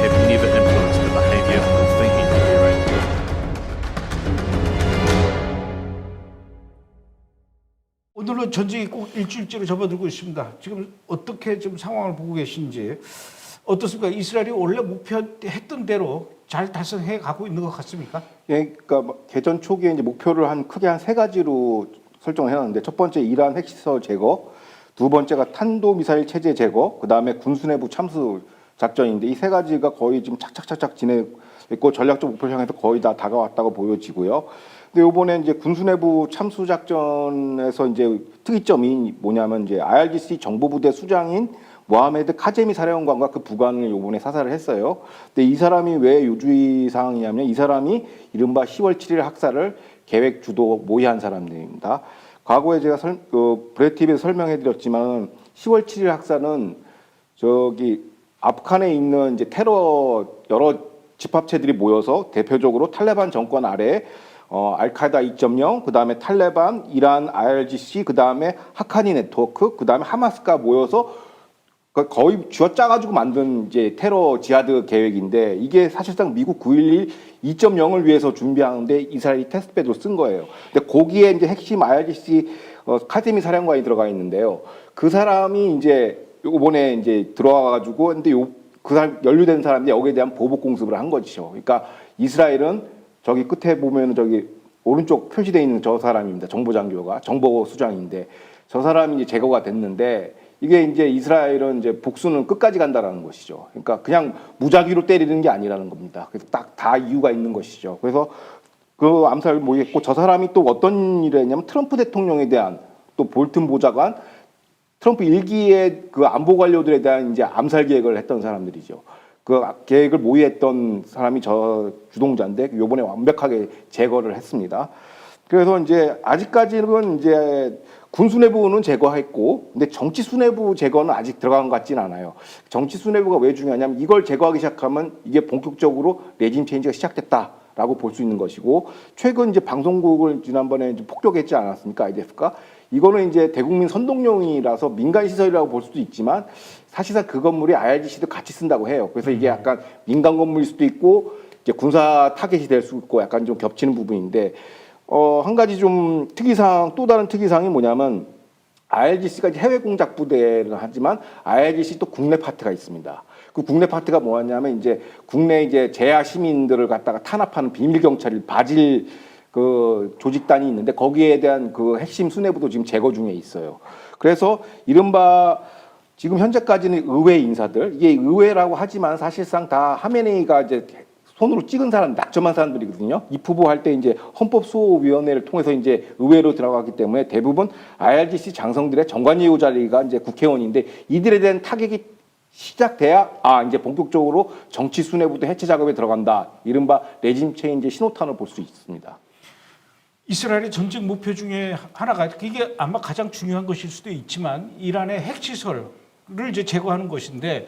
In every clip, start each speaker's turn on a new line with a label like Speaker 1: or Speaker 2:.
Speaker 1: have never influenced the behaviour or thinking of the Iranians.
Speaker 2: 오늘은 전쟁이 꼭 일주일째로 접어들고 있습니다. 지금 어떻게 지금 상황을 보고 계신지 어떻습니까? 이스라엘이 원래 목표했던 대로 잘 달성해 가고 있는 것 같습니까?
Speaker 3: 예, 그러니까 개전 초기에 이제 목표를 크게 한 세 가지로 설정을 해놨는데, 첫 번째 이란 핵시설 제거, 두 번째가 탄도미사일 체제 제거, 그 다음에 군수 내부 참수 작전인데, 이 세 가지가 거의 지금 착착착착 진행했고 전략적 목표를 향해서 거의 다 다가왔다고 보여지고요. 근데 이번에 이제 군수 내부 참수 작전에서 이제 특이점이 뭐냐면, 이제 IRGC 정보부대 수장인 모하메드 카제미 사령관과 그 부관을 이번에 사살을 했어요. 근데 이 사람이 왜 요주의 상황이냐면, 이 사람이 이른바 10월 7일 학살을 계획 주도 모의한 사람들입니다. 과거에 제가 브레티비에서 설명해드렸지만 10월 7일 학살은 저기 아프간에 있는 이제 테러 여러 집합체들이 모여서 대표적으로 탈레반 정권 아래 알카에다 2.0, 그 다음에 탈레반, 이란, IRGC, 그 다음에 하카니 네트워크, 그 다음에 하마스가 모여서 거의 쥐어짜가지고 만든 이제 테러 지하드 계획인데, 이게 사실상 미국 9.11 2.0을 위해서 준비하는데 이스라엘이 테스트베드로 쓴 거예요. 근데 거기에 이제 핵심 IRGC 카제미 사령관이 들어가 있는데요. 그 사람이 이제 이번에 이제 들어와가지고, 근데 그 사람 연루된 사람인데 여기에 대한 보복 공습을 한 것이죠. 그러니까 이스라엘은 저기 끝에 보면 저기 오른쪽 표시되어 있는 저 사람입니다. 정보장교가 정보 수장인데, 저 사람이 이제 제거가 됐는데, 이게 이제 이스라엘은 이제 복수는 끝까지 간다라는 것이죠. 그러니까 그냥 무작위로 때리는 게 아니라는 겁니다. 그래서 딱 다 이유가 있는 것이죠. 그래서 그 암살을 모의했고, 저 사람이 또 어떤 일을 했냐면, 트럼프 대통령에 대한, 또 볼튼 보좌관, 트럼프 일기의 그 안보 관료들에 대한 이제 암살 계획을 했던 사람들이죠. 그 계획을 모의했던 사람이 저 주동자인데, 요번에 완벽하게 제거를 했습니다. 그래서 이제 아직까지는 이제 군수 내부는 제거했고, 근데 정치 수뇌부 제거는 아직 들어간 것 같지는 않아요. 정치 수뇌부가 왜 중요하냐면, 이걸 제거하기 시작하면 이게 본격적으로 레짐 체인지가 시작됐다라고 볼 수 있는 것이고, 최근 이제 방송국을 지난번에 이제 폭격했지 않았습니까? IDF가. 이거는 이제 대국민 선동용이라서 민간 시설이라고 볼 수도 있지만, 사실상 그 건물이 IRGC도 같이 쓴다고 해요. 그래서 이게 약간 민간 건물일 수도 있고, 이제 군사 타겟이 될 수 있고, 약간 좀 겹치는 부분인데, 한 가지 좀 또 다른 특이사항이 뭐냐면, IRGC가 해외 공작 부대를 하지만 IRGC 또 국내 파트가 있습니다. 그 국내 파트가 뭐냐면, 이제 국내 이제 재야 시민들을 갖다가 탄압하는 비밀 경찰 바질 그 조직단이 있는데, 거기에 대한 그 핵심 수뇌부도 지금 제거 중에 있어요. 그래서 이른바 지금 현재까지는 의회 인사들, 이게 의회라고 하지만 사실상 다 하메네이가 이제 손으로 찍은 사람, 낙점한 사람들이거든요. 입후보 할 때 이제 헌법수호위원회를 통해서 이제 의회로 들어가기 때문에 대부분 IRGC 장성들의 정관예우 자리가 이제 국회의원인데, 이들에 대한 타격이 시작돼야 이제 본격적으로 정치 수뇌부도 해체 작업에 들어간다. 이른바 레짐 체인지의 신호탄을 볼 수 있습니다.
Speaker 2: 이스라엘의 전쟁 목표 중에 하나가, 이게 아마 가장 중요한 것일 수도 있지만, 이란의 핵시설을 이제 제거하는 것인데,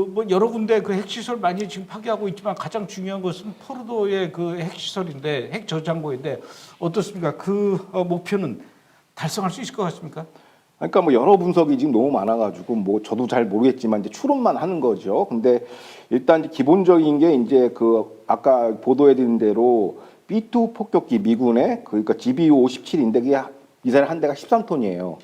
Speaker 2: 뭐 여러 군데 그 핵시설 많이 지금 파괴하고 있지만, 가장 중요한 것은 포르도의 그 핵시설인데, 핵 저장고인데, 어떻습니까? 그 목표는 달성할 수 있을 것 같습니까?
Speaker 3: 그러니까 뭐 여러 분석이 지금 너무 많아가지고 뭐 저도 잘 모르겠지만 이제 추론만 하는 거죠. 근데 일단 이제 기본적인 게 이제 그 아까 보도해드린 대로 B2 폭격기 미군의, 그러니까 GBU-57인데 그게 미사일 한 대가 13톤이에요.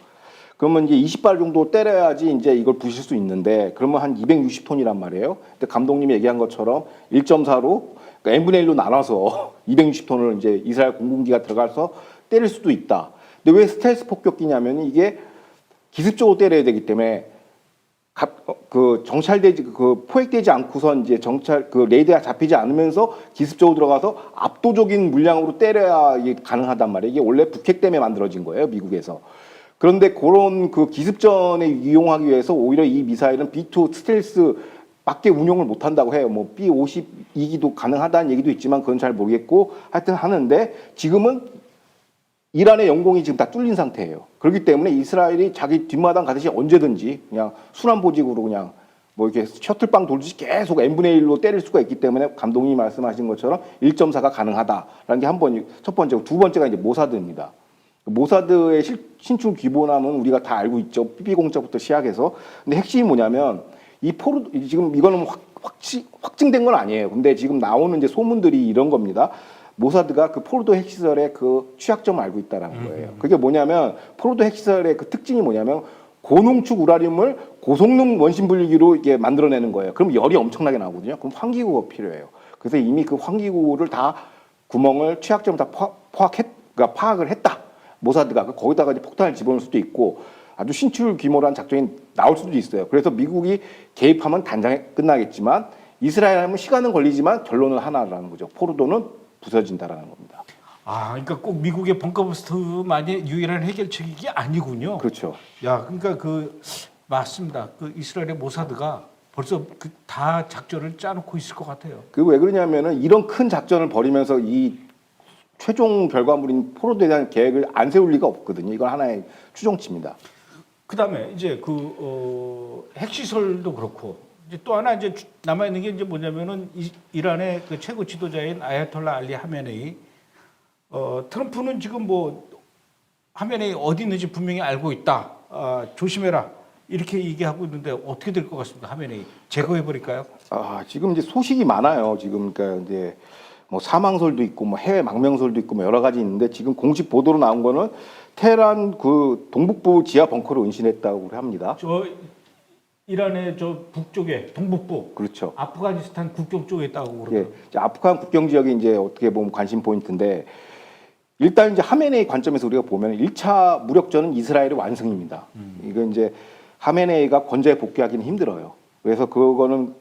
Speaker 3: 그러면 이제 20발 정도 때려야지 이제 이걸 부실 수 있는데, 그러면 한 260톤이란 말이에요. 근데 감독님이 얘기한 것처럼 1.4로, 그러니까 n분의 1로 나눠서 260톤을 이제 이스라엘 공군기가 들어가서 때릴 수도 있다. 근데 왜 스텔스 폭격기냐면, 이게 기습적으로 때려야 되기 때문에 그 정찰되지, 그 포획되지 않고선 이제 그 레이더가 잡히지 않으면서 기습적으로 들어가서 압도적인 물량으로 때려야 이게 가능하단 말이에요. 이게 원래 북핵 때문에 만들어진 거예요, 미국에서. 그런데 그런 그 기습전에 이용하기 위해서 오히려 이 미사일은 B2 스텔스 밖에 운용을 못 한다고 해요. 뭐 B-52기도 가능하다는 얘기도 있지만 그건 잘 모르겠고, 하여튼 하는데, 지금은 이란의 영공이 지금 다 뚫린 상태예요. 그렇기 때문에 이스라엘이 자기 뒷마당 가듯이 언제든지 그냥 순환보직으로 그냥 뭐 이렇게 셔틀빵 돌듯이 계속 n분의 1로 때릴 수가 있기 때문에, 감독님이 말씀하신 것처럼 1.4가 가능하다라는 게 한 번, 첫 번째고, 두 번째가 이제 모사드입니다. 모사드의 신축 기본함은 우리가 다 알고 있죠. 삐삐공작부터 시작해서. 근데 핵심이 뭐냐면, 지금 이거는 확증된 건 아니에요. 근데 지금 나오는 이제 소문들이 이런 겁니다. 모사드가 그 포르도 핵시설의 그 취약점을 알고 있다라는 거예요. 그게 뭐냐면 포르도 핵시설의 그 특징이 뭐냐면 고농축 우라늄을 고성능 원심 분리기로 이게 만들어내는 거예요. 그럼 열이 엄청나게 나오거든요. 그럼 환기구가 필요해요. 그래서 이미 그 환기구를 다 구멍을 취약점을 다 그러니까 파악을 했다. 모사드가 거기다가 이제 폭탄을 집어넣을 수도 있고 아주 신출 규모란 작전이 나올 수도 있어요. 그래서 미국이 개입하면 단장에 끝나겠지만 이스라엘 하면 시간은 걸리지만 결론은 하나라는 거죠. 포르도는 부서진다라는 겁니다.
Speaker 2: 아, 그러니까 꼭 미국의 벙커버스터만이 유일한 해결책이 아니군요.
Speaker 3: 그렇죠.
Speaker 2: 야, 그러니까 맞습니다. 그 이스라엘의 모사드가 벌써 다 작전을 짜놓고 있을 것 같아요.
Speaker 3: 그 왜 그러냐면은 이런 큰 작전을 벌이면서 이 최종 결과물인 포로도에 대한 계획을 안 세울 리가 없거든요. 이건 하나의 추정치입니다.
Speaker 2: 그다음에 이제 핵시설도 그렇고 이제 또 하나 이제 남아 있는 게 이제 뭐냐면은 이란의 그 최고 지도자인 아야톨라 알리 하메네이. 트럼프는 지금 뭐 하메네이 어디 있는지 분명히 알고 있다. 조심해라. 이렇게 얘기하고 있는데 어떻게 될 것 같습니다. 하메네이 제거해 버릴까요?
Speaker 3: 지금 이제 소식이 많아요. 지금 그러니까 이제 뭐 사망설도 있고 뭐 해외 망명설도 있고 뭐 여러 가지 있는데 지금 공식 보도로 나온 거는 테헤란 그 동북부 지하 벙커를 은신했다고 합니다.
Speaker 2: 저 이란의 저 북쪽에 동북부,
Speaker 3: 그렇죠.
Speaker 2: 아프가니스탄 국경 쪽에 있다고 그러더라고요.
Speaker 3: 예, 이제 아프간 국경 지역이 이제 어떻게 보면 관심 포인트인데 일단 이제 하메네이 관점에서 우리가 보면 1차 무력전은 이스라엘의 완승입니다. 이건 이제 하메네이가 권좌에 복귀하기는 힘들어요. 그래서 그거는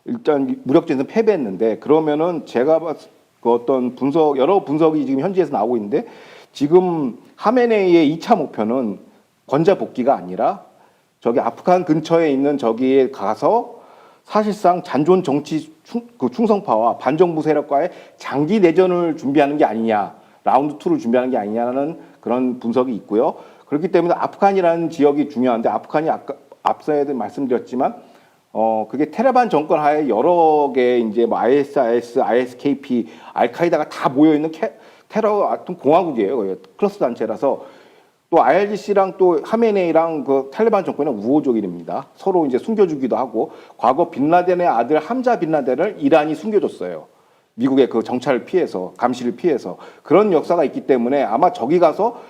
Speaker 3: 일단 무력전에서 패배했는데 그러면은 제가 봤을 그 어떤 여러 분석이 지금 현지에서 나오고 있는데 지금 하메네이의 2차 목표는 권좌 복귀가 아니라 저기 아프간 근처에 있는 저기에 가서 사실상 잔존 정치 충성파와 반정부 세력과의 장기 내전을 준비하는 게 아니냐, 라운드 2를 준비하는 게 아니냐는 그런 분석이 있고요. 그렇기 때문에 아프간이라는 지역이 중요한데 아프간이 앞서에도 말씀드렸지만 그게 테레반 정권 하에 여러 개 이제 뭐 ISIS, ISKP, 알카이다가 다 모여 있는 테러 어떤 공화국이에요. 클러스 단체라서 또 IRGC랑 또 하메네이랑 그 탈레반 정권은 우호적입니다. 서로 이제 숨겨주기도 하고 과거 빈라덴의 아들 함자 빈라덴을 이란이 숨겨줬어요. 미국의 그 정찰을 피해서 감시를 피해서 그런 역사가 있기 때문에 아마 저기 가서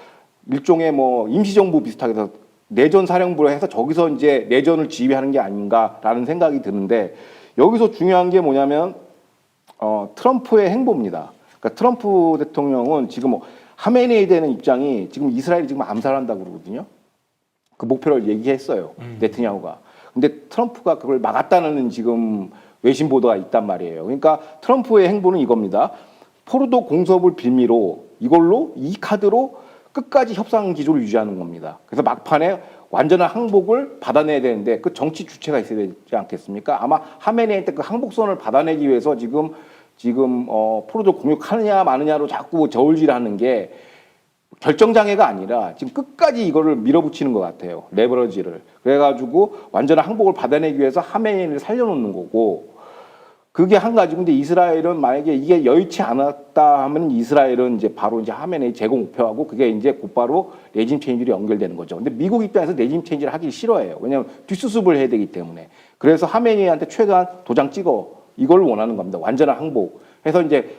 Speaker 3: 일종의 뭐 임시정부 비슷하게 해서 내전 사령부로 해서 저기서 이제 내전을 지휘하는 게 아닌가라는 생각이 드는데 여기서 중요한 게 뭐냐면 트럼프의 행보입니다. 그러니까 트럼프 대통령은 지금 하메네이에 대한 입장이 지금 이스라엘이 지금 암살한다고 그러거든요. 그 목표를 얘기했어요. 네트냐후가. 근데 트럼프가 그걸 막았다는 지금 외신 보도가 있단 말이에요. 그러니까 트럼프의 행보는 이겁니다. 포르도 공습을 빌미로 이걸로 이 카드로 끝까지 협상 기조를 유지하는 겁니다. 그래서 막판에 완전한 항복을 받아내야 되는데 그 정치 주체가 있어야 되지 않겠습니까? 아마 하메네이 때 그 항복선을 받아내기 위해서 지금 포르도 공격하느냐 마느냐로 자꾸 저울질하는 게 결정장애가 아니라 지금 끝까지 이거를 밀어붙이는 것 같아요. 레버러지를. 그래가지고 완전한 항복을 받아내기 위해서 하메네이를 살려놓는 거고 그게 한 가지. 근데 이스라엘은 만약에 이게 여의치 않았다 하면 이스라엘은 이제 바로 이제 하메네이 제거 목표하고 그게 이제 곧바로 레짐 체인지로 연결되는 거죠. 근데 미국 입장에서 레짐 체인지를 하기 싫어해요. 왜냐하면 뒷수습을 해야 되기 때문에. 그래서 하메네이한테 최대한 도장 찍어 이걸 원하는 겁니다. 완전한 항복. 해서 이제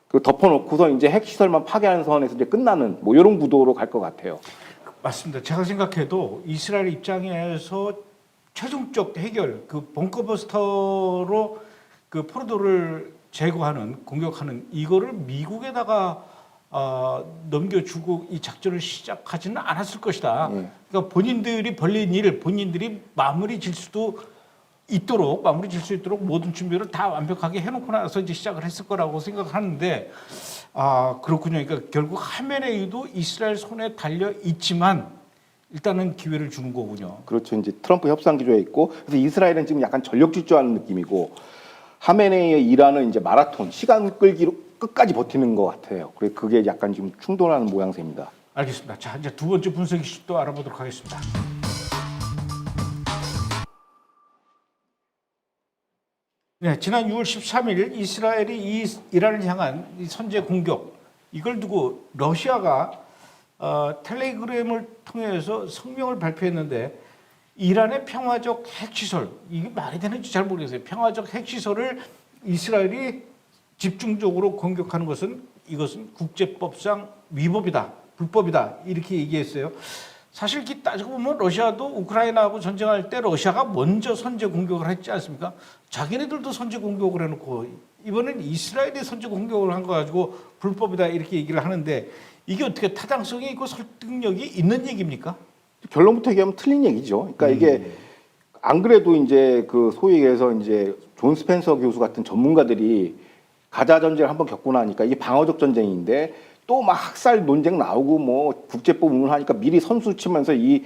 Speaker 3: 그 덮어놓고서 이제 핵시설만 파괴하는 선에서 이제 끝나는 뭐 이런 구도로 갈 것 같아요.
Speaker 2: 맞습니다. 제가 생각해도 이스라엘 입장에서 최종적 해결, 그 벙커버스터로 그 포르도를 제거하는, 공격하는 이거를 미국에다가 넘겨주고 이 작전을 시작하지는 않았을 것이다. 그러니까 본인들이 벌린 일, 본인들이 마무리 질 수 있도록 모든 준비를 다 완벽하게 해놓고 나서 이제 시작을 했을 거라고 생각하는데 그렇군요. 그러니까 결국 하메네이도 이스라엘 손에 달려 있지만 일단은 기회를 주는 거군요.
Speaker 3: 그렇죠. 이제 트럼프 협상 기조에 있고 그래서 이스라엘은 지금 약간 전력 질주하는 느낌이고 하메네이의 이란은 이제 마라톤 시간 끌기로 끝까지 버티는 것 같아요. 그게 약간 지금 충돌하는 모양새입니다.
Speaker 2: 알겠습니다. 자, 이제 두 번째 분석 이슈도 알아보도록 하겠습니다. 네, 지난 6월 13일 이스라엘이 이란을 향한 이 선제 공격 이걸 두고 러시아가 텔레그램을 통해서 성명을 발표했는데 이란의 평화적 핵시설, 이게 말이 되는지 잘 모르겠어요. 평화적 핵시설을 이스라엘이 집중적으로 공격하는 것은 이것은 국제법상 위법이다, 불법이다 이렇게 얘기했어요. 사실 이렇게 따지고 보면 러시아도 우크라이나하고 전쟁할 때 러시아가 먼저 선제 공격을 했지 않습니까? 자기네들도 선제 공격을 해놓고 이번엔 이스라엘이 선제 공격을 한 거 가지고 불법이다 이렇게 얘기를 하는데 이게 어떻게 타당성이 있고 설득력이 있는 얘기입니까?
Speaker 3: 결론부터 얘기하면 틀린 얘기죠. 그러니까 이게 안 그래도 이제 그 소위 얘기해서 이제 존 스펜서 교수 같은 전문가들이 가자 전쟁을 한번 겪고 나니까 이게 방어적 전쟁인데 또 막 학살 논쟁 나오고 뭐 국제법 운운하니까 미리 선수 치면서 이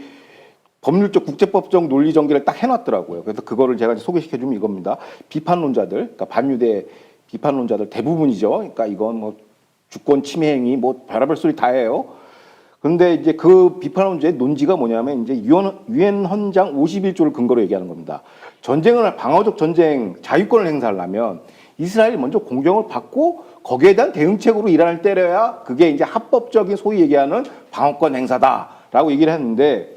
Speaker 3: 법률적 국제법적 논리 전개를 딱 해놨더라고요. 그래서 그거를 제가 소개시켜주면 이겁니다. 비판론자들, 그러니까 반유대 비판론자들 대부분이죠. 그러니까 이건 뭐 주권 침해 행위 뭐 별의별 소리 다 해요. 그런데 이제 그 비판론자의 논지가 뭐냐면 이제 유엔 헌장 51조를 근거로 얘기하는 겁니다. 전쟁을 방어적 전쟁 자유권을 행사하려면 이스라엘이 먼저 공격을 받고 거기에 대한 대응책으로 이란을 때려야 그게 이제 합법적인 소위 얘기하는 방어권 행사다라고 얘기를 했는데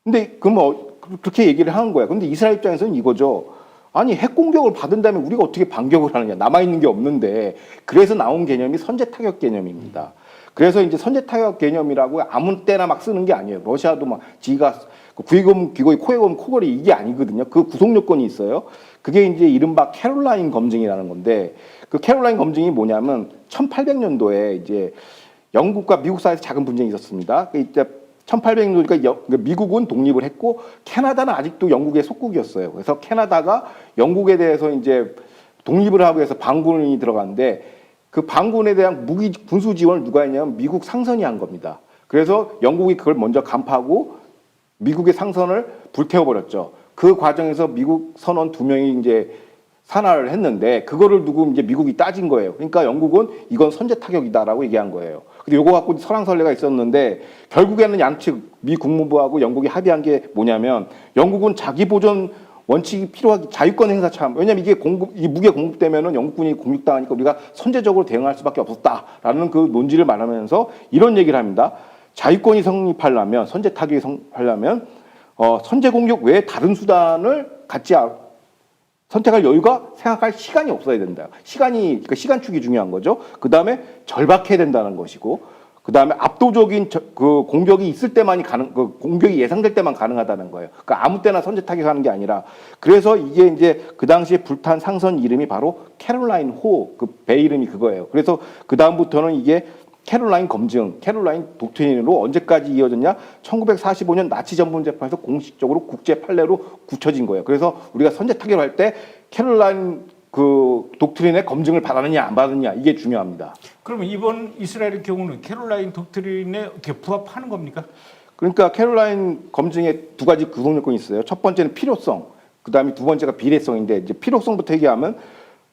Speaker 3: 근데 그 뭐 그렇게 얘기를 하는 거야. 근데 이스라엘 입장에서는 이거죠. 아니 핵 공격을 받은 다음에 우리가 어떻게 반격을 하느냐. 남아 있는 게 없는데 그래서 나온 개념이 선제 타격 개념입니다. 그래서 이제 선제 타격 개념이라고 아무 때나 막 쓰는 게 아니에요. 러시아도 막 지가 귀에 검은 귀걸이, 코에 검은 코걸이 이게 아니거든요. 그 구속 요건이 있어요. 그게 이제 이른바 캐롤라인 검증이라는 건데 그 캐롤라인 검증이 뭐냐면 1800년도에 이제 영국과 미국 사이에서 작은 분쟁이 있었습니다. 이때 1800년도니까 미국은 독립을 했고 캐나다는 아직도 영국의 속국이었어요. 그래서 캐나다가 영국에 대해서 이제 독립을 하고 해서 반군이 들어갔는데 그 반군에 대한 무기 군수 지원을 누가 했냐면 미국 상선이 한 겁니다. 그래서 영국이 그걸 먼저 간파하고 미국의 상선을 불태워버렸죠. 그 과정에서 미국 선원 2명이 이제 산화를 했는데 그거를 두고 이제 미국이 따진 거예요. 그러니까 영국은 이건 선제 타격이다라고 얘기한 거예요. 근데 요거 갖고 설왕설래가 있었는데 결국에는 양측 미 국무부하고 영국이 합의한 게 뭐냐면 영국은 자기 보존 원칙이 필요하기 자유권 행사 참 왜냐면 이게 이 무게 공급되면은 영국군이 공격당하니까 우리가 선제적으로 대응할 수밖에 없었다라는 그 논지를 말하면서 이런 얘기를 합니다. 자유권이 성립하려면 선제 타격이 성립하려면 선제 공격 외에 다른 수단을 갖지 선택할 여유가 생각할 시간이 없어야 된다. 그러니까 시간축이 중요한 거죠. 그 다음에 절박해야 된다는 것이고, 그 다음에 압도적인 그 공격이 있을 때만이 공격이 예상될 때만 가능하다는 거예요. 그러니까 아무 때나 선제 타격하는 게 아니라, 그래서 이게 이제 그 당시에 불탄 상선 이름이 바로 캐롤라인 호, 그 배 이름이 그거예요. 그래서 그 다음부터는 이게 캐롤라인 검증, 캐롤라인 독트린으로 언제까지 이어졌냐? 1945년 나치 전분 재판에서 공식적으로 국제 판례로 굳혀진 거예요. 그래서 우리가 선제 타격할 때 캐롤라인 그 독트린의 검증을 받았느냐 안 받았느냐 이게 중요합니다.
Speaker 2: 그러면 이번 이스라엘의 경우는 캐롤라인 독트린에 어떻게 부합하는 겁니까?
Speaker 3: 그러니까 캐롤라인 검증에 두 가지 구성 요건이 있어요. 첫 번째는 필요성, 그 다음에 두 번째가 비례성인데 이제 필요성부터 얘기하면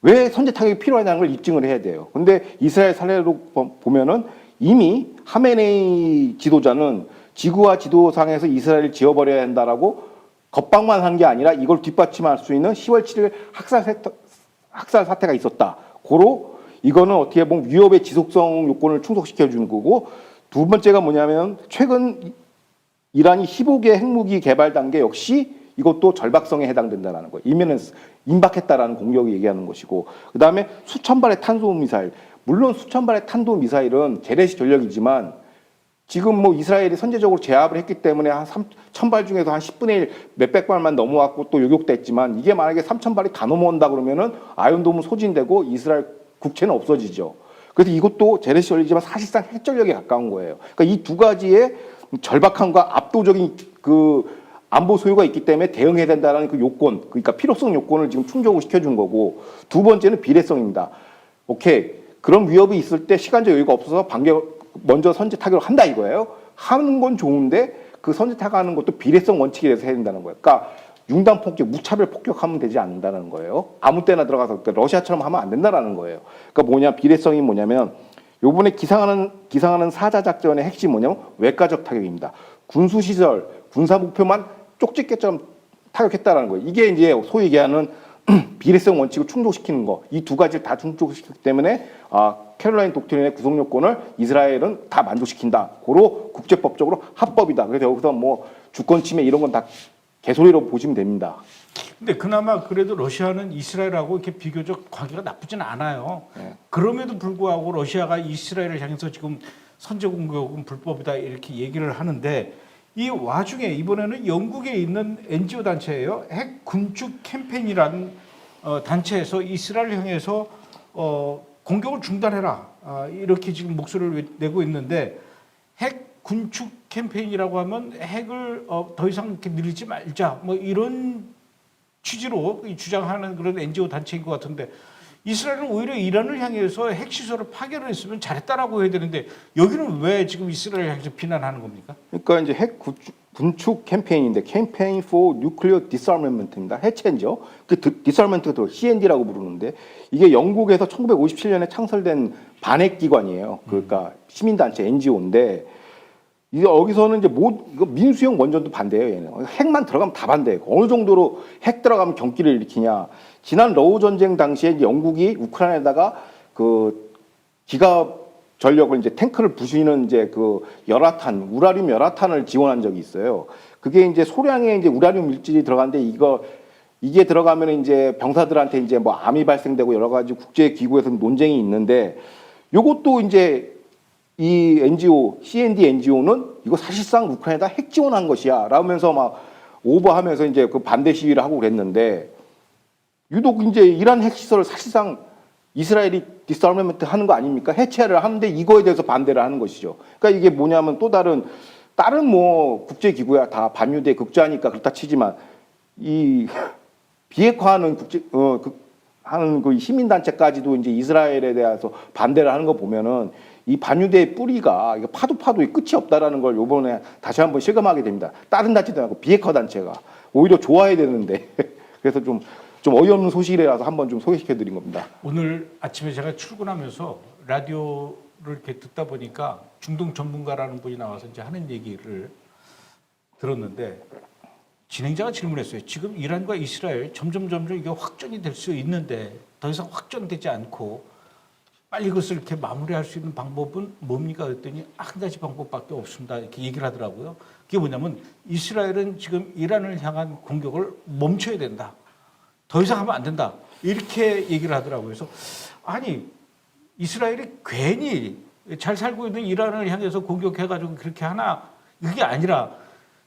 Speaker 3: 왜 선제 타격이 필요하냐는 걸 입증을 해야 돼요. 근데 이스라엘 사례로 보면은 이미 하메네이 지도자는 지구와 지도상에서 이스라엘을 지워버려야 한다라고 겁박만 한 게 아니라 이걸 뒷받침할 수 있는 10월 7일 학살 사태가 있었다. 고로 이거는 어떻게 보면 위협의 지속성 요건을 충족시켜 주는 거고 두 번째가 뭐냐면 최근 이란이 15개 핵무기 개발 단계 역시 이것도 절박성에 해당된다는 거예요. 이면은 임박했다라는 공격을 얘기하는 것이고 그 다음에 수천 발의 탄도미사일 물론 수천 발의 탄도미사일은 재래식 전력이지만 지금 뭐 이스라엘이 선제적으로 제압을 했기 때문에 한 3,000발 중에서 한 10분의 1 몇백 발만 넘어왔고 또 요격됐지만 이게 만약에 3,000발이 다 넘어온다 그러면은 아이언돔은 소진되고 이스라엘 국채는 없어지죠. 그래서 이것도 재래식 전력이지만 사실상 핵전력에 가까운 거예요. 그러니까 이 두 가지의 절박함과 압도적인 그 안보 소유가 있기 때문에 대응해야 된다는 그 요건, 그러니까 필요성 요건을 지금 충족을 시켜준 거고 두 번째는 비례성입니다. 오케이, 그런 위협이 있을 때 시간적 여유가 없어서 먼저 선제 타격을 한다 이거예요. 하는 건 좋은데 그 선제 타격하는 것도 비례성 원칙에 대해서 해야 된다는 거예요. 그러니까 융단 폭격, 무차별 폭격하면 되지 않는다는 거예요. 아무 때나 들어가서 러시아처럼 하면 안 된다는 거예요. 그러니까 뭐냐, 비례성이 뭐냐면 요번에 기상하는 사자 작전의 핵심 뭐냐면 외과적 타격입니다. 군수 시설, 군사 목표만 쪽집게처럼 타격했다라는 거예요. 이게 이제 소위 얘기하는 비례성 원칙을 충족시키는 거. 이 두 가지를 다 충족시키기 때문에 캐롤라인 독트린의 구성 요건을 이스라엘은 다 만족시킨다. 고로 국제법적으로 합법이다. 그래서 여기서 뭐 주권 침해 이런 건 다 개소리로 보시면 됩니다.
Speaker 2: 근데 그나마 그래도 러시아는 이스라엘하고 이렇게 비교적 관계가 나쁘진 않아요.
Speaker 3: 네.
Speaker 2: 그럼에도 불구하고 러시아가 이스라엘을 향해서 지금 선제 공격은 불법이다 이렇게 얘기를 하는데 이 와중에 이번에는 영국에 있는 NGO 단체예요. 핵 군축 캠페인이라는 단체에서 이스라엘을 향해서 공격을 중단해라 이렇게 지금 목소리를 내고 있는데 핵 군축 캠페인이라고 하면 핵을 더 이상 이렇게 늘리지 말자 뭐 이런 취지로 주장하는 그런 NGO 단체인 것 같은데 이스라엘은 오히려 이란을 향해서 핵시설을 파괴를 했으면 잘했다라고 해야 되는데 여기는 왜 지금 이스라엘을 향해서 비난하는 겁니까?
Speaker 3: 그러니까 이제 핵 군축 캠페인인데 Campaign for Nuclear Disarmament입니다. 해체죠. 그 disarmament가 CND라고 부르는데 이게 영국에서 1957년에 창설된 반핵 기관이에요. 그러니까 시민단체 NGO인데 이제 여기서는 이제 이거 민수용 원전도 반대예요. 얘는 핵만 들어가면 다 반대해요. 어느 정도로 핵 들어가면 경기를 일으키냐. 지난 러우 전쟁 당시에 이제 영국이 우크라이나에다가 그 기갑 전력을 이제 탱크를 부수는 이제 그 열화탄, 우라늄 열화탄을 지원한 적이 있어요. 그게 이제 소량의 이제 우라늄 물질이 들어가는데 이게 들어가면 이제 병사들한테 이제 뭐 암이 발생되고 여러 가지 국제 기구에서 논쟁이 있는데 요것도 이제 이 NGO, CND NGO는 이거 사실상 우크라이나에다 핵 지원한 것이야. 라면서 막 오버하면서 이제 그 반대 시위를 하고 그랬는데 유독 이제 이란 핵시설을 사실상 이스라엘이 디스armament 하는 거 아닙니까? 해체를 하는데 이거에 대해서 반대를 하는 것이죠. 그러니까 이게 뭐냐면 또 다른 뭐 국제기구야 다 반유대 극자니까 그렇다 치지만 이 비핵화하는 하는 그 시민단체까지도 이제 이스라엘에 대해서 반대를 하는 거 보면은 이 반유대의 뿌리가 이거 파도에 끝이 없다라는 걸 요번에 다시 한번 실감하게 됩니다. 다른 단체도 아니고 비핵화 단체가 오히려 좋아야 되는데 그래서 좀 어이없는 소식이라서 한번 좀 소개시켜 드린 겁니다.
Speaker 2: 오늘 아침에 제가 출근하면서 라디오를 이렇게 듣다 보니까 중동 전문가라는 분이 나와서 이제 하는 얘기를 들었는데 진행자가 질문했어요. 지금 이란과 이스라엘 점점 이게 확전이 될 수 있는데 더 이상 확전되지 않고 빨리 그것을 이렇게 마무리할 수 있는 방법은 뭡니까? 그랬더니 한 가지 방법밖에 없습니다. 이렇게 얘기를 하더라고요. 그게 뭐냐면 이스라엘은 지금 이란을 향한 공격을 멈춰야 된다. 더 이상 하면 안 된다. 이렇게 얘기를 하더라고요. 그래서 아니 이스라엘이 괜히 잘 살고 있는 이란을 향해서 공격해가지고 그렇게 하나 그게 아니라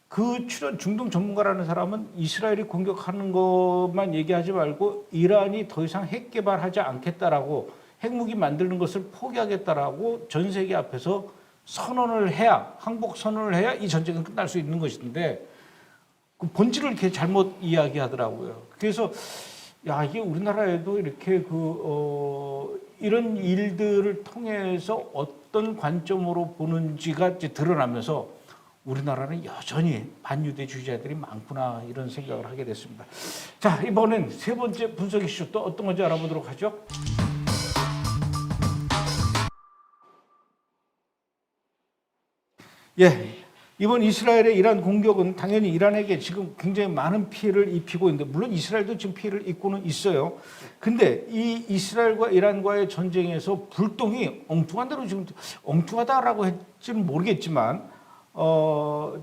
Speaker 2: 그 중동 전문가라는 사람은 이스라엘이 공격하는 것만 얘기하지 말고 이란이 더 이상 핵 개발하지 않겠다라고 핵무기 만드는 것을 포기하겠다라고 전 세계 앞에서 선언을 해야 항복 선언을 해야 이 전쟁은 끝날 수 있는 것인데 그 본질을 이렇게 잘못 이야기하더라고요. 그래서 야 이게 우리나라에도 이렇게 이런 일들을 통해서 어떤 관점으로 보는지가 이제 드러나면서 우리나라는 여전히 반유대주의자들이 많구나 이런 생각을 하게 됐습니다. 자 이번엔 세 번째 분석 이슈 또 어떤 건지 알아보도록 하죠. 예, 이번 이스라엘의 이란 공격은 당연히 이란에게 지금 굉장히 많은 피해를 입히고 있는데 물론 이스라엘도 지금 피해를 입고는 있어요. 근데 이 이스라엘과 이란과의 전쟁에서 불똥이 엉뚱한 대로 지금 엉뚱하다라고 할지는 모르겠지만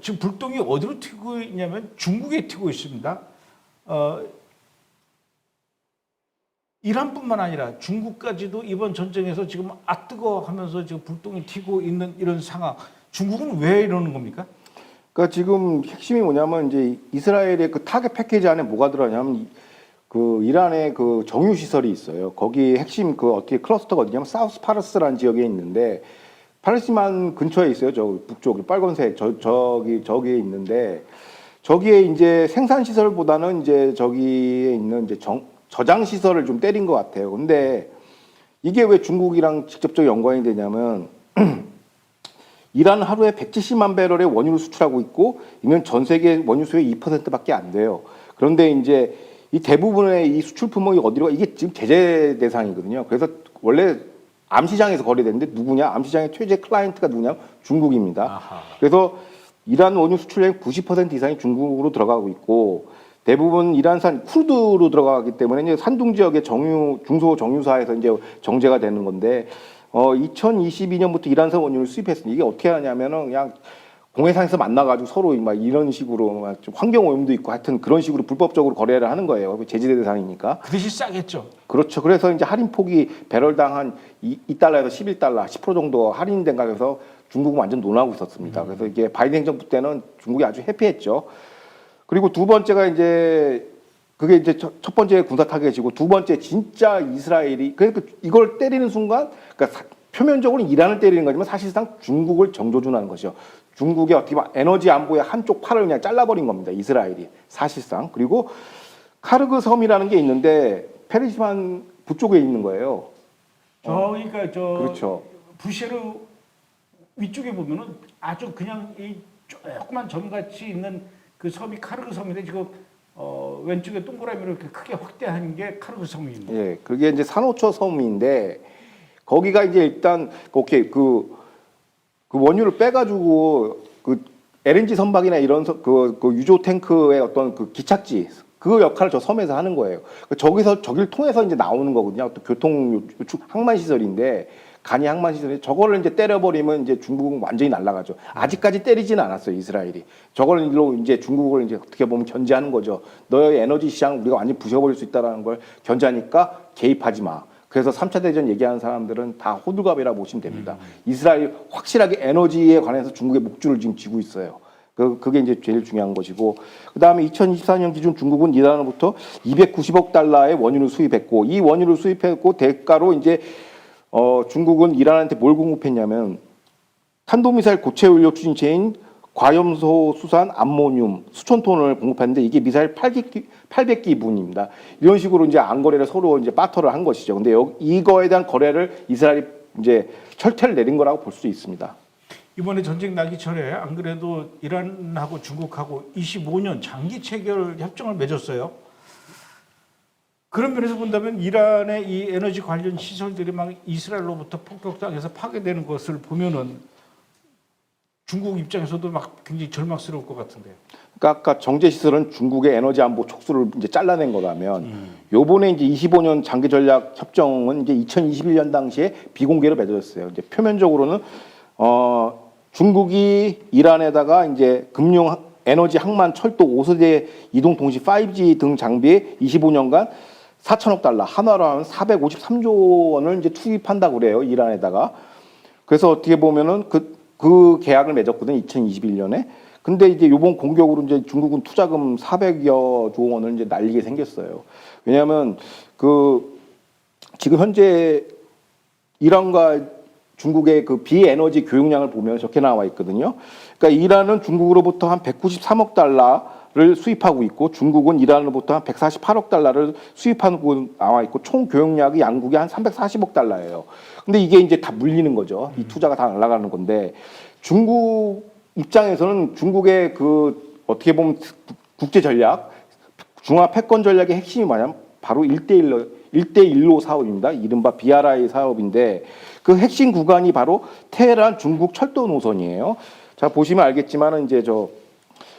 Speaker 2: 지금 불똥이 어디로 튀고 있냐면 중국에 튀고 있습니다. 이란뿐만 아니라 중국까지도 이번 전쟁에서 지금 뜨거워하면서 지금 불똥이 튀고 있는 이런 상황. 중국은 왜 이러는 겁니까?
Speaker 3: 그러니까 지금 핵심이 뭐냐면 이제 이스라엘의 그 타겟 패키지 안에 뭐가 들어가냐면 그 이란의 그 정유 시설이 있어요. 거기 핵심 그 어떻게 클러스터가 어디냐면 사우스 파르스라는 지역에 있는데 팔레스타인 근처에 있어요. 저 북쪽 빨간색 저기에 있는데 저기에 이제 생산 시설보다는 이제 저기에 있는 이제 저장 시설을 좀 때린 것 같아요. 근데 이게 왜 중국이랑 직접적 연관이 되냐면 이란은 하루에 170만 배럴의 원유를 수출하고 있고 이는 전 세계 원유 수의 2%밖에 안 돼요. 그런데 이제 이 대부분의 이 수출 품목이 어디로 이게 지금 제재 대상이거든요. 그래서 원래 암시장에서 거래되는데 누구냐? 암시장의 최대 클라이언트가 누구냐? 중국입니다. 아하. 그래서 이란 원유 수출량의 90% 이상이 중국으로 들어가고 있고 대부분 이란산 크루드로 들어가기 때문에 이제 산둥 지역의 중소 정유사에서 이제 정제가 되는 건데 2022년부터 이란산 원유를 수입했습니다. 이게 어떻게 하냐면은 그냥 공해상에서 만나가지고 서로 막 이런 식으로 막 좀 환경 오염도 있고 하여튼 그런 식으로 불법적으로 거래를 하는 거예요. 제재 대상이니까.
Speaker 2: 그 대신 싸겠죠.
Speaker 3: 그렇죠. 그래서 이제 할인폭이 배럴당 한 2달러에서 11달러, 10% 정도 할인된 가격에서 중국은 완전 논하고 있었습니다. 그래서 이게 바이든 행정부 때는 중국이 아주 해피했죠. 그리고 두 번째가 이제 그게 이제 첫 번째 군사 타겟이고 두 번째 진짜 이스라엘이 그러니까 이걸 때리는 순간 그러니까 표면적으로 이란을 때리는 거지만 사실상 중국을 정조준하는 것이죠. 중국의 어떻게 보면 에너지 안보의 한쪽 팔을 그냥 잘라버린 겁니다. 이스라엘이 사실상. 그리고 카르그 섬이라는 게 있는데 페르시판 북쪽에 있는 거예요.
Speaker 2: 그러니까
Speaker 3: 그렇죠.
Speaker 2: 부쉐르 위쪽에 보면은 아주 그냥 이 조그만 점같이 있는 그 섬이 카르그 섬인데 지금 왼쪽에 동그라미로 이렇게 크게 확대한 게 카르그 섬입니다.
Speaker 3: 예, 그게 이제 산호초 섬인데 거기가 이제 일단 오케이 그 원유를 빼가지고 그 LNG 선박이나 이런 그 유조 탱크의 어떤 그 기착지 그 역할을 저 섬에서 하는 거예요. 저기서 저기를 통해서 이제 나오는 거거든요. 또 교통 항만 시설인데 간이 항만 시설이 저거를 이제 때려버리면 이제 중국은 완전히 날아가죠. 아직까지 때리지는 않았어요 이스라엘이. 저걸로 이제 중국을 이제 어떻게 보면 견제하는 거죠. 너의 에너지 시장 우리가 완전히 부셔버릴 수 있다라는 걸 견제하니까 개입하지 마. 그래서 3차 대전 얘기하는 사람들은 다 호들갑이라 보시면 됩니다. 이스라엘이 확실하게 에너지에 관해서 중국의 목줄을 지금 쥐고 있어요. 그게 이제 제일 중요한 것이고, 그 다음에 2024년 기준 중국은 이란으로부터 290억 달러의 원유를 수입했고, 이 원유를 수입했고 대가로 이제 중국은 이란한테 뭘 공급했냐면 탄도미사일 고체 연료 추진체인 과염소 수산 암모늄 수천 톤을 공급했는데 이게 미사일 800기분입니다. 이런 식으로 이제 안거래를 서로 이제 바터를 한 것이죠. 근데 이거에 대한 거래를 이스라엘이 이제 철퇴를 내린 거라고 볼 수 있습니다.
Speaker 2: 이번에 전쟁 나기 전에 안 그래도 이란하고 중국하고 25년 장기 체결 협정을 맺었어요. 그런 면에서 본다면 이란의 이 에너지 관련 시설들이 막 이스라엘로부터 폭격당해서 파괴되는 것을 보면은 중국 입장에서도 막 굉장히 절망스러울 것 같은데요.
Speaker 3: 그러니까 아까 정제 시설은 중국의 에너지 안보 촉수를 이제 잘라낸 거라면 요번에 이제 25년 장기 전략 협정은 이제 2021년 당시에 비공개로 맺어졌어요. 이제 표면적으로는 중국이 이란에다가 이제 금융 에너지 항만 철도 5세대 이동 통신 5G 등 장비에 25년간 4천억 달러 한화로 하면 453조 원을 이제 투입한다고 그래요. 이란에다가. 그래서 어떻게 보면은 그 계약을 맺었거든요. 2021년에. 근데 이제 요번 공격으로 이제 중국은 투자금 400여 조 원을 이제 날리게 생겼어요. 왜냐하면 지금 현재 이란과 중국의 그 비에너지 교역량을 보면 저렇게 나와 있거든요. 그러니까 이란은 중국으로부터 한 193억 달러를 수입하고 있고 중국은 이란으로부터 한 148억 달러를 수입하고 나와 있고 총 교역량이 양국이 한 340억 달러예요. 근데 이게 이제 다 물리는 거죠. 이 투자가 다 날아가는 건데 중국 입장에서는 중국의 그 어떻게 보면 국제 전략, 중화 패권 전략의 핵심이 뭐냐면 바로 1대1로 사업입니다. 이른바 BRI 사업인데 그 핵심 구간이 바로 테헤란 중국 철도 노선이에요. 자, 보시면 알겠지만은 이제 저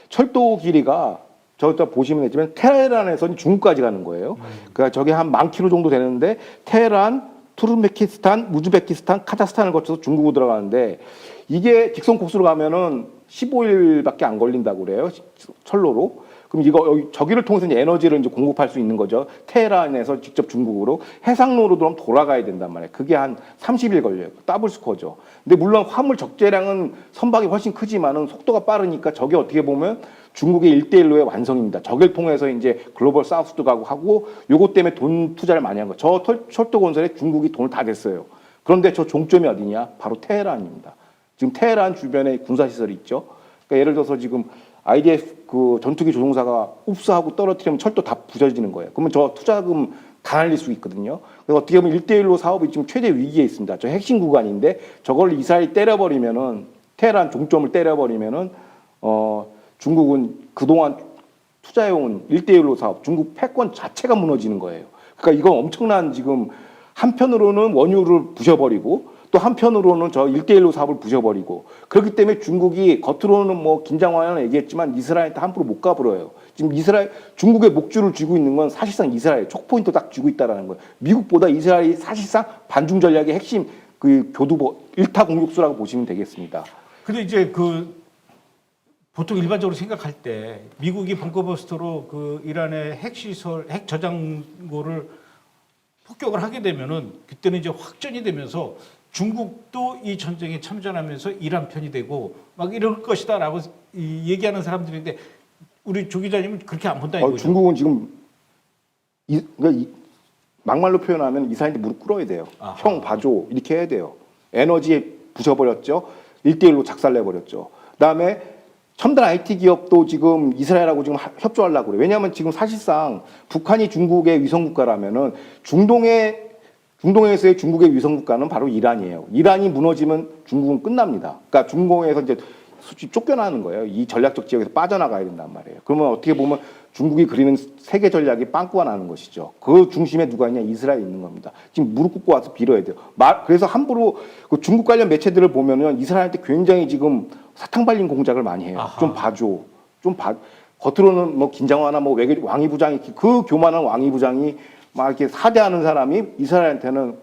Speaker 3: 철도 길이가 보시면 되지만 테헤란에서 중국까지 가는 거예요. 그러니까 저게 한 10,000km 정도 되는데 테헤란, 투르메키스탄, 우즈베키스탄, 카자흐스탄을 거쳐서 중국으로 들어가는데 이게 직선 코스로 가면은 15일밖에 안 걸린다고 그래요. 철로로. 그럼 저기를 통해서 이제 에너지를 이제 공급할 수 있는 거죠. 테헤란에서 직접 중국으로 해상로로 그럼 돌아가야 된단 말이에요. 그게 한 30일 걸려요. 더블 스코어죠. 근데 물론 화물 적재량은 선박이 훨씬 크지만은 속도가 빠르니까 저게 어떻게 보면 중국의 1대1로의 완성입니다. 저길 통해서 이제 글로벌 사우스도 가고 하고 요것 때문에 돈 투자를 많이 한 거. 저 철도 건설에 중국이 돈을 다 댔어요. 그런데 저 종점이 어디냐? 바로 테헤란입니다. 지금 테헤란 주변에 군사시설이 있죠. 그러니까 예를 들어서 지금 IDF 그 전투기 조종사가 흡수하고 떨어뜨리면 철도 다 부서지는 거예요. 그러면 저 투자금 다 날릴 수 있거든요. 그래서 어떻게 보면 1대1로 사업이 지금 최대 위기에 있습니다. 저 핵심 구간인데 저걸 이스라엘이 때려버리면은 테헤란 종점을 때려버리면은 중국은 그동안 투자해온 1대1로 사업, 중국 패권 자체가 무너지는 거예요. 그러니까 이건 엄청난 지금 한편으로는 원유를 부셔버리고 또 한편으로는 저 1대1로 사업을 부셔버리고 그렇기 때문에 중국이 겉으로는 뭐 긴장 완화는 얘기했지만 이스라엘한테 함부로 못 가버려요. 지금 중국의 목줄을 쥐고 있는 건 사실상 이스라엘 촉포인트 딱 쥐고 있다라는 거예요. 미국보다 이스라엘이 사실상 반중 전략의 핵심 그 교두보 1타 공격수라고 보시면 되겠습니다.
Speaker 2: 근데 이제 보통 일반적으로 생각할 때 미국이 벙커버스터로 그 이란의 핵시설, 핵 저장고를 폭격을 하게 되면은 그때는 이제 확전이 되면서 중국도 이 전쟁에 참전하면서 이란 편이 되고 막 이럴 것이다라고 얘기하는 사람들인데 우리 조 기자님은 그렇게 안 본다 이거죠?
Speaker 3: 중국은 지금 그러니까 막말로 표현하면 이스라엘한테 무릎 꿇어야 돼요.
Speaker 2: 아하.
Speaker 3: 형 봐줘 이렇게 해야 돼요. 에너지에 부셔버렸죠. 1대1로 작살내버렸죠. 그다음에 첨단 IT 기업도 지금 이스라엘하고 지금 협조하려고 그래요. 왜냐하면 지금 사실상 북한이 중국의 위성국가라면은 중동에서의 중국의 위성국가는 바로 이란이에요. 이란이 무너지면 중국은 끝납니다. 그러니까 중동에서 이제 솔직히 쫓겨나는 거예요. 이 전략적 지역에서 빠져나가야 된단 말이에요. 그러면 어떻게 보면 중국이 그리는 세계 전략이 빵꾸가 나는 것이죠. 그 중심에 누가 있냐? 이스라엘이 있는 겁니다. 지금 무릎 꿇고 와서 빌어야 돼요. 그래서 함부로 그 중국 관련 매체들을 보면은 이스라엘한테 굉장히 지금 사탕 발린 공작을 많이 해요.
Speaker 2: 아하.
Speaker 3: 좀 봐줘. 겉으로는 뭐 김장화나 뭐 외교 왕이 부장이 그 교만한 왕이 부장이 막 이렇게 사대하는 사람이 이스라엘한테는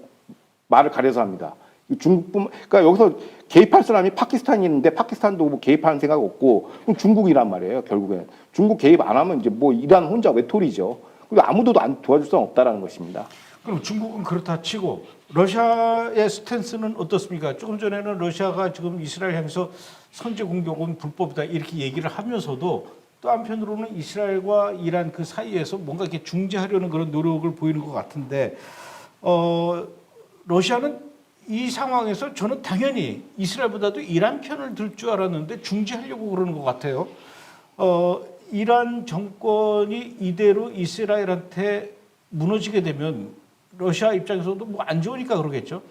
Speaker 3: 말을 가려서 합니다. 중국뿐 그러니까 여기서 개입할 사람이 파키스탄이 있는데 파키스탄도 뭐 개입하는 생각 없고 그럼 중국이란 말이에요. 결국엔 중국 개입 안 하면 이제 뭐 이란 혼자 외톨이죠. 그리고 아무도 안 도와줄 수는 없다라는 것입니다.
Speaker 2: 그럼 중국은 그렇다 치고 러시아의 스탠스는 어떻습니까? 조금 전에는 러시아가 지금 이스라엘 향해서 선제 공격은 불법이다 이렇게 얘기를 하면서도 또 한편으로는 이스라엘과 이란 그 사이에서 뭔가 이렇게 중재하려는 그런 노력을 보이는 것 같은데 러시아는 이 상황에서 저는 당연히 이스라엘보다도 이란 편을 들 줄 알았는데 중재하려고 그러는 것 같아요. 이란 정권이 이대로 이스라엘한테 무너지게 되면 러시아 입장에서도 뭐 안 좋으니까 그러겠죠.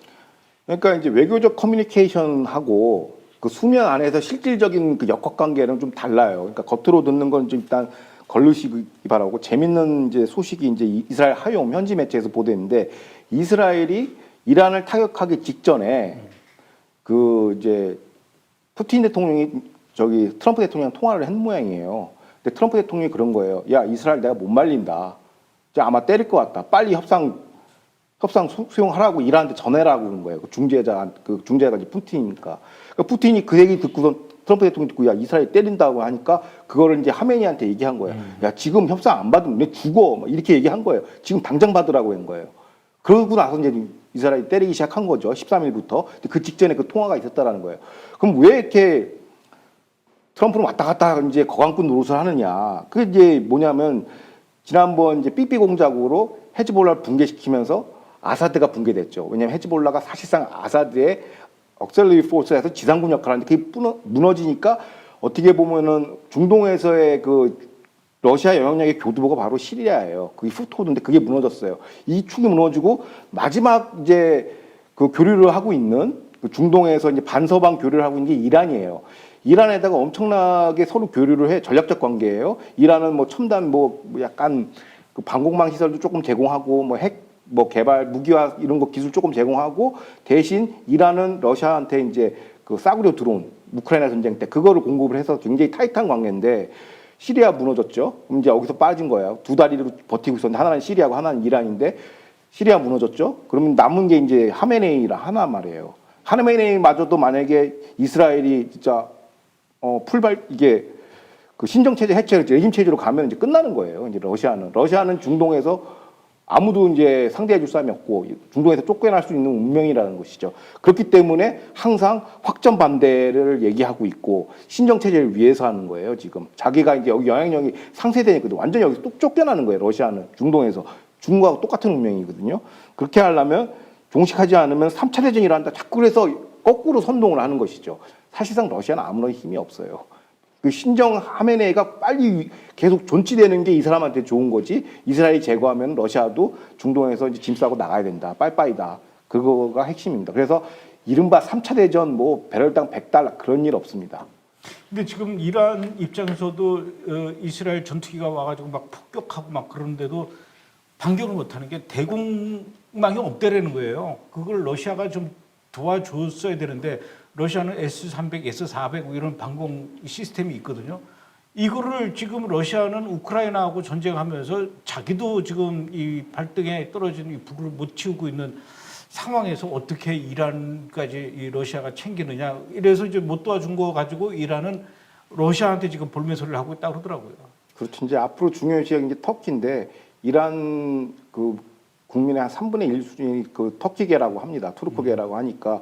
Speaker 3: 그러니까 이제 외교적 커뮤니케이션하고 그 수면 안에서 실질적인 그 역학 관계는 좀 달라요. 그러니까 겉으로 듣는 건 좀 일단 걸르시기 바라고 재밌는 이제 소식이 이제 이스라엘 하용 현지 매체에서 보도했는데 이스라엘이 이란을 타격하기 직전에 그 이제 푸틴 대통령이 저기 트럼프 대통령 통화를 한 모양이에요. 근데 트럼프 대통령이 그런 거예요. 야 이스라엘 내가 못 말린다. 이제 아마 때릴 것 같다. 빨리 협상 수용하라고 이란한테 전해라고 그런 거예요. 그 중재자가 이제 푸틴이니까. 그러니까 푸틴이 그 얘기 듣고서 트럼프 대통령이 듣고 야 이스라엘 때린다고 하니까 그거를 이제 하메니한테 얘기한 거예요. 야 지금 협상 안 받으면 내 죽어. 막 이렇게 얘기한 거예요. 지금 당장 받으라고 한 거예요. 그러고 나서 이제 이스라엘이 때리기 시작한 거죠. 13일부터. 그 직전에 그 통화가 있었다라는 거예요. 그럼 왜 이렇게 트럼프는 왔다 갔다 이제 거강꾼 노릇을 하느냐. 그게 이제 뭐냐면 지난번 이제 삐삐 공작으로 헤즈볼라를 붕괴시키면서 아사드가 붕괴됐죠. 왜냐하면 헤즈볼라가 사실상 아사드의 억셀러리 포스에서 지상군 역할을 하는데 그게 무너지니까 어떻게 보면은 중동에서의 그 러시아 영향력의 교두보가 바로 시리아예요. 그게 후토드인데 그게 무너졌어요. 이 축이 무너지고 마지막 이제 그 교류를 하고 있는 그 중동에서 이제 반서방 교류를 하고 있는 게 이란이에요. 이란에다가 엄청나게 서로 교류를 해 전략적 관계예요. 이란은 뭐 첨단 뭐 약간 그 방공망 시설도 조금 제공하고 뭐 핵 뭐 개발 무기화 이런 거 기술 조금 제공하고 대신 이란은 러시아한테 이제 그 싸구려 드론 우크라이나 전쟁 때 그거를 공급을 해서 굉장히 타이트한 관계인데 시리아 무너졌죠. 그럼 이제 여기서 빠진 거예요. 두 다리로 버티고 있었는데 하나는 시리아고 하나는 이란인데 시리아 무너졌죠. 그러면 남은 게 이제 하메네이라 하나 말이에요. 하메네이마저도 만약에 이스라엘이 진짜 이게 그 신정 체제 해체 레짐 체제로 가면 이제 끝나는 거예요. 이제 러시아는 중동에서 아무도 이제 상대해줄 사람이 없고 중동에서 쫓겨날 수 있는 운명이라는 것이죠. 그렇기 때문에 항상 확전 반대를 얘기하고 있고 신정 체제를 위해서 하는 거예요. 지금 자기가 이제 여기 영향력이 상쇄되니까 완전히 여기서 또 쫓겨나는 거예요. 러시아는 중동에서 중국하고 똑같은 운명이거든요. 그렇게 하려면 종식하지 않으면 3차 대전이라 한다. 자꾸 그래서 거꾸로 선동을 하는 것이죠. 사실상 러시아는 아무런 힘이 없어요. 그 신정 하메네이가 빨리 계속 존치되는 게 이 사람한테 좋은 거지. 이스라엘이 제거하면 러시아도 중동에서 이제 짐 싸고 나가야 된다. 빠이빠이다. 그거가 핵심입니다. 그래서 이른바 3차 대전 뭐 배럴당 100달러 그런 일 없습니다.
Speaker 2: 근데 지금 이란 입장에서도 이스라엘 전투기가 와가지고 막 폭격하고 막 그러는데도 반격을 못하는 게 대공망이 없대라는 거예요. 그걸 러시아가 좀 도와줬어야 되는데 러시아는 S-300, S-400 이런 방공 시스템이 있거든요. 이거를 지금 러시아는 우크라이나하고 전쟁하면서 자기도 지금 이 발등에 떨어진 이 불을 못 치우고 있는 상황에서 어떻게 이란까지 이 러시아가 챙기느냐. 이래서 이제 못 도와준 거 가지고 이란은 러시아한테 지금 볼매소리를 하고 있다고 그러더라고요.
Speaker 3: 그렇죠. 이제 앞으로 중요한 지역이 이제 터키인데 이란 그 국민의 한 3분의 1 수준이 그 터키계라고 합니다. 투르크계라고 하니까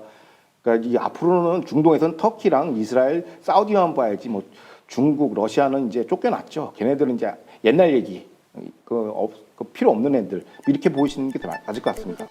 Speaker 3: 그러니까 이 앞으로는 중동에서는 터키랑 이스라엘, 사우디만 봐야지 뭐 중국, 러시아는 이제 쫓겨났죠. 걔네들은 이제 옛날 얘기 그 필요 없는 애들 이렇게 보시는 게 더 맞을 것 같습니다.